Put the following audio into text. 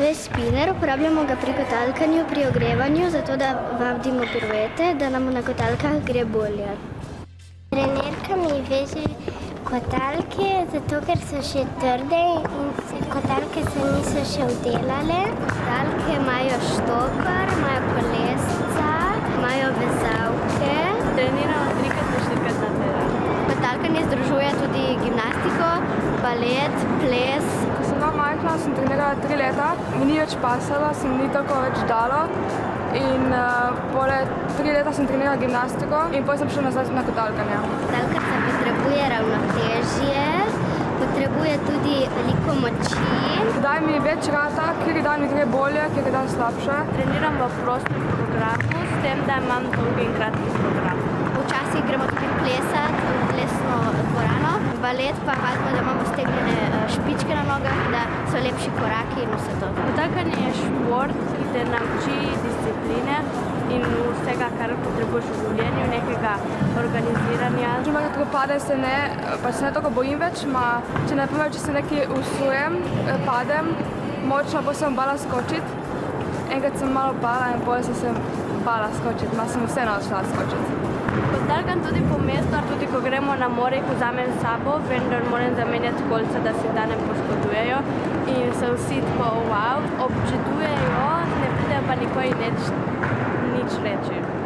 To je spinner, uporabljamo ga pri kotalkanju, pri ogrevanju, zato da vadimo piruete, da nam na kotalkah gre bolje. Trenerka mi veže kotalke, zato ker so še trde in kotalke se niso še vdelale. Kotalke imajo štokar, imajo kolesca, imajo vezalke. Treniramo 3 do 4 na teden. Kotalkanje združuje tudi gimnastiko, balet, ples. Ko sem bila majhna, sem trenirala 3 leta, mi ni več pasalo, se mi ni tako več dalo. In pole 3 leta sem trenirala gimnastiko in potem sem šla nazaj na kotalkanje. Kotalkarca potrebuje ravnotežje, potrebuje tudi veliko moči. Kdaj mi več rata, kjer dan mi gre bolje, kjer dan slabše. Treniram v prostem programu, s tem, da imam dolgi in kratki program. Včasih gremo tudi plesati v plesno dvorano. Balet pa vadimo, da imamo stegnjene špičke na nogah, da so lepši koraki in vse to. Kotalkanje je šport, ki te nauči discipline in vsega, kar potrebuješ v življenju, nekega organiziranja. Ko pade, se ne tako bojim več, če se nekaj usujem, padem, močno pa sem bala skočiti. Enkrat sem malo bala in potem sem bala skočiti, sem vseeno šla skočiti. Kotalkam tudi po mestu, tudi ko gremo na more, jih vzamem s sabo, vendar moram zamenjati kolca, da se da ne poškodujejo in so vsi tako wow, občudujejo, ne pridejo pa nikoli nič reči.